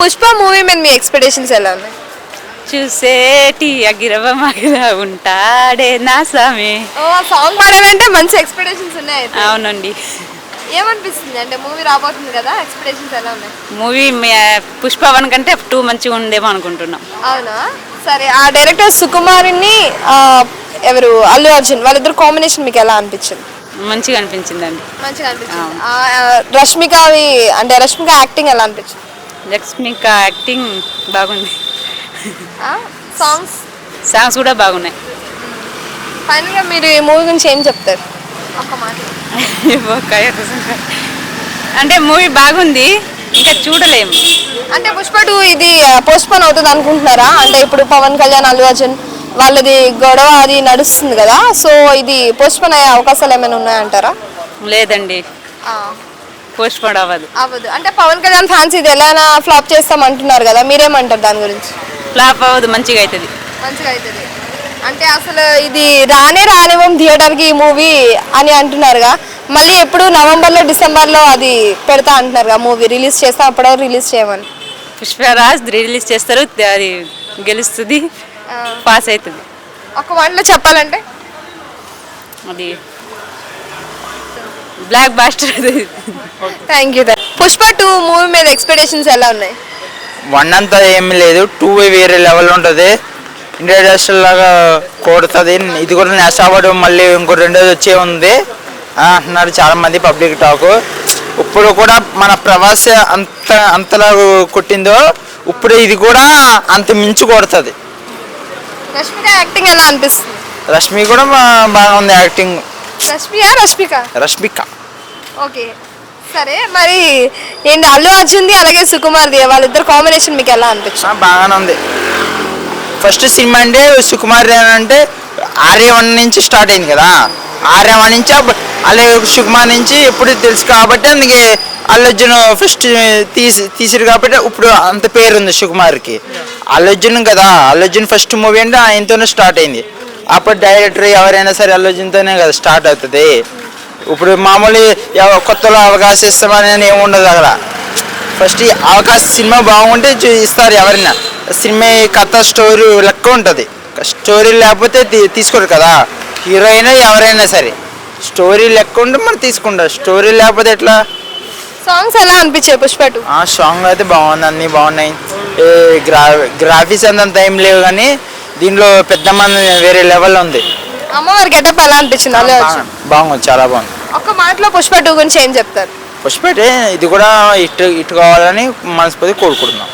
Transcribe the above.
Pushpa movie మీద మీ expectations ఎలా ఉన్నాయి? చూసేటి అగిరవమగిర ఉంటాడే నా స్వామి. ఓ సాంగ్ పాడాలంటే మంచి ఎక్స్పెక్టేషన్స్ ఉన్నాయి అయితే. అవునండి. ఏమనిపిస్తుంది అంటే మూవీ రాబోతుంది కదా, ఎక్స్పెక్టేషన్స్ ఎలా ఉన్నాయి? మూవీ పుష్ప 1 కంటే 2 మంచిగా ఉందేమో అనుకుంటున్నాం. అవునా? సరే, ఆ డైరెక్టర్ సుకుమారిని ఎవరు అల్లు అర్జున్ వాళ్ళిద్దరు కాంబినేషన్ మీకు ఎలా అనిపించింది? మంచిగా అనిపించిందండి. మంచిగా అనిపించింది. రష్మిక రష్మిక యాక్టింగ్ ఎలా అనిపించింది? లక్ష్మిక యాక్టింగ్ బాగుంది. సాంగ్స్ కూడా బాగున్నాయి. ఫైనల్గా మీరు ఈ మూవీ గురించి ఏం చెప్తారు? ఒక మాట. అంటే మూవీ బాగుంది, ఇంకా చూడలేము. అంటే పుష్ప 2 ఇది పోస్ట్పోన్ అవుతుంది అనుకుంటున్నారా? అంటే ఇప్పుడు పవన్ కళ్యాణ్ అల్లు అర్జున్ వాళ్ళది గొడవ అది నడుస్తుంది కదా, సో ఇది పోస్ట్పోన్ అయ్యే అవకాశాలు ఏమైనా ఉన్నాయంటారా? లేదండి, పోస్ట్పోన్ అవ్వదు. అంటే పవన్ కళ్యాణ్ ఫ్యాన్స్ ఇది ఎలా ఫ్లాప్ చేస్తాం అంటున్నారు కదా, మీరేమంటారు దాని గురించి? ఫ్లాప్ అవ్వదు, మంచిగా అవుతుంది. అంటే అసలు ఇది రానివ్వం థియేటర్కి ఈ మూవీ అని అంటున్నారుగా, మళ్ళీ ఎప్పుడు నవంబర్లో డిసెంబర్లో అది పెడతా అంటున్నారుగా మూవీ రిలీజ్ చేస్తాం, అప్పటివరకు రిలీజ్ చేయమని. పుష్పరాజ్ రిలీజ్ చేస్తారు, అది గెలుస్తుంది, పాస్ అవుతుంది. ఒక వన్లో చెప్పాలంటే అది blockbuster. Thank you. Pushpa 2 movie మీద ఎక్స్పెక్టేషన్స్ ఎలా ఉన్నాయి? 1 అంతా ఏమి లేదు, 2 వేరే లెవెల్ ఉంటుంది, ఇంటర్నేషనల్ లాగా కొడుతుంది. ఇది కూడా నేషనల్ అవార్డు మళ్ళీ ఇంకో 2 వచ్చే ఉంది అంటున్నారు చాలా మంది పబ్లిక్ టాక్. ఇప్పుడు కూడా మన ప్రభాస్ అంతలా కొట్టిందో ఇప్పుడు ఇది కూడా అంత మించి కొడుతుంది. రష్మిక యాక్టింగ్ ఎలా అనిపిస్తుంది? రష్మి కూడా బాగుంది యాక్టింగ్. రష్మిక. ఓకే, సరే. మరి ఏంటి అల్లు అర్జున్ది అలాగే సుకుమార్ది వాళ్ళిద్దరు కాంబినేషన్ మీకు ఎలా అనిపించింది? బాగానే ఉంది. ఫస్ట్ సినిమా అంటే సుకుమార్ అంటే ఆర్య1 నుంచి స్టార్ట్ అయింది కదా, ఆర్య1 నుంచి అలాగే సుకుమార్ నుంచి ఎప్పుడు తెలుసు కాబట్టి అందుకే అల్లు అర్జున్ ఫస్ట్ తీసిరు కాబట్టి ఇప్పుడు అంత పేరుంది సుకుమార్కి. అల్లు అర్జున్ కదా, అల్లు అర్జున్ ఫస్ట్ మూవీ అంటే ఆయనతోనే స్టార్ట్ అయింది. అప్పుడు డైరెక్టర్ ఎవరైనా సరే అల్లు అర్జున్తోనే కదా స్టార్ట్ అవుతుంది. ఇప్పుడు మామూలు కొత్తలో అవకాశం ఇస్తామని ఏముండదు అక్కడ. ఫస్ట్ అవకాశం సినిమా బాగుంటే ఇస్తారు ఎవరైనా. సినిమా కథ స్టోరీ లెక్క ఉంటుంది, స్టోరీ లేకపోతే తీసుకోరు కదా. హీరో అయినా ఎవరైనా సరే స్టోరీ లెక్క ఉంటే మనం తీసుకుంటారు, స్టోరీ లేకపోతే ఎట్లా. సాంగ్స్ ఎలా అనిపించాయి పుష్ప 2? సాంగ్ అయితే బాగుంది, అన్నీ బాగున్నాయి. గ్రాఫిక్స్ అంత ఏం లేవు కానీ దీంట్లో పెద్ద మంది వేరే లెవెల్లో ఉంది. అమ్మవారి గెటప్ ఎలా అనిపించింది? బాగుంది, చాలా బాగుంది. ఒక్క మాటలో పుష్ప 2 గురించి ఏం చెప్తారు? పుష్ప ఇది కూడా ఇటు కావాలని మనస్ఫూర్తి కోరుకుంటున్నాం.